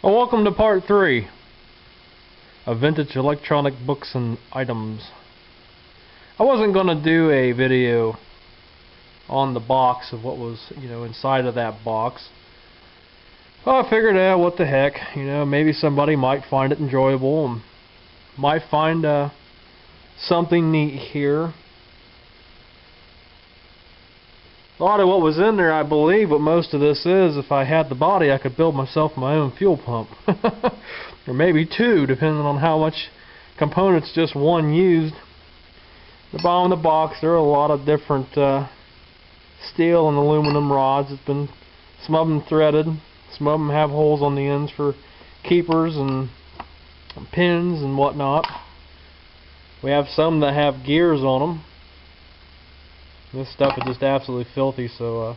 Well, welcome to part 3 of vintage electronic books and items. I wasn't going to do a video on the box of what was, inside of that box. Well, I figured, what the heck, maybe somebody might find it enjoyable and might find something neat here. A lot of what was in there, I believe, what most of this is, if I had the body, I could build myself my own fuel pump. Or maybe two, depending on how much components just one used. The bottom of the box, there are a lot of different steel and aluminum rods. Some of them threaded, some of them have holes on the ends for keepers and pins and whatnot. We have some that have gears on them. This stuff is just absolutely filthy, so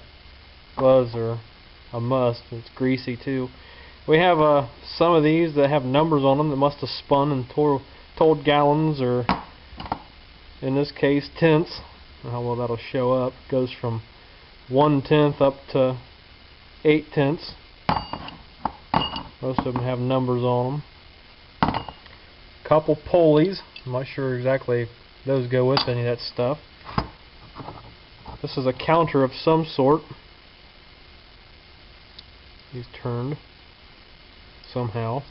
gloves are a must. It's greasy too. We have some of these that have numbers on them that must have spun and told gallons, or in this case tenths. I don't know how well that'll show up. It goes from 1/10 up to 8/10. Most of them have numbers on them. Couple pulleys. I'm not sure exactly if those go with any of that stuff. This is a counter of some sort. He's turned somehow.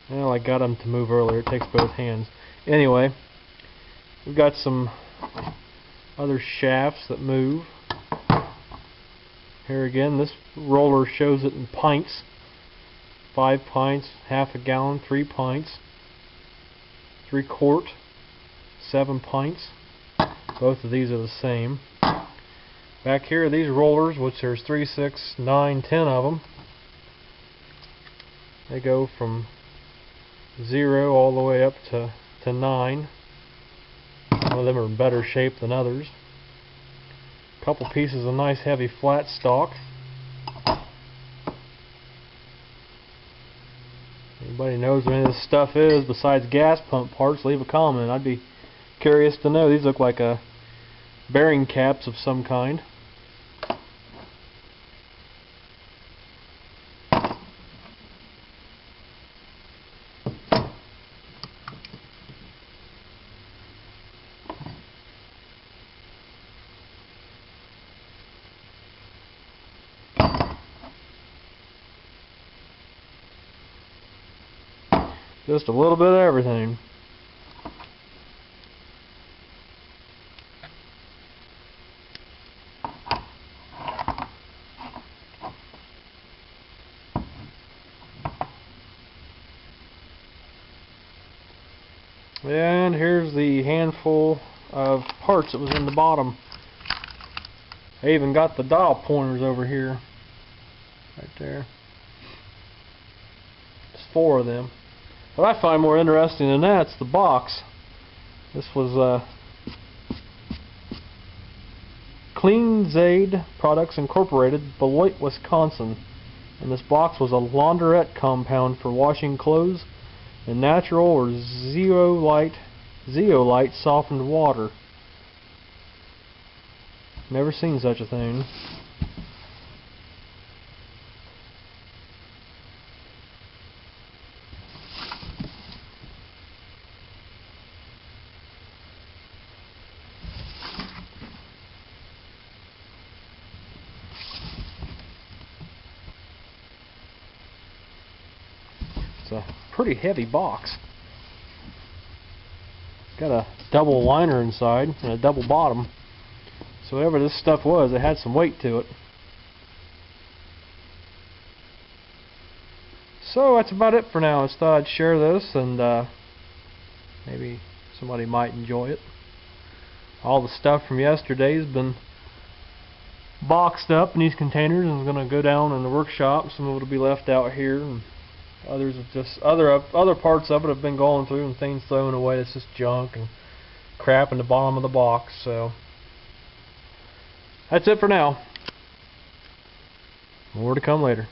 Well, I got him to move earlier. It takes both hands. Anyway, we've got some other shafts that move. Here again, this roller shows it in pints. 5 pints, half a gallon, 3 pints. 3 quart, 7 pints. Both of these are the same. Back here are these rollers, which there's 3, 6, 9, 10 of them. They go from 0 all the way up to 9. Some of them are in better shape than others. A couple pieces of nice heavy flat stock. Anybody knows what any of this stuff is besides gas pump parts, leave a comment. I'd be curious to know. These look like bearing caps of some kind. Just a little bit of everything. And here's the handful of parts that was in the bottom. I even got the dial pointers over here. Right there. There's 4 of them. What I find more interesting than that is the box. This was Clean-Zaid Products Incorporated, Beloit, Wisconsin. And this box was a launderette compound for washing clothes in natural or zeolite softened water. Never seen such a thing. It's a pretty heavy box. Got a double liner inside and a double bottom. So whatever this stuff was, it had some weight to it. So that's about it for now. I just thought I'd share this, and maybe somebody might enjoy it. All the stuff from yesterday has been boxed up in these containers and is going to go down in the workshop. Some of it will be left out here, and others have just other parts of it have been going through and things thrown away. It's just junk and crap in the bottom of the box. So that's it for now. More to come later.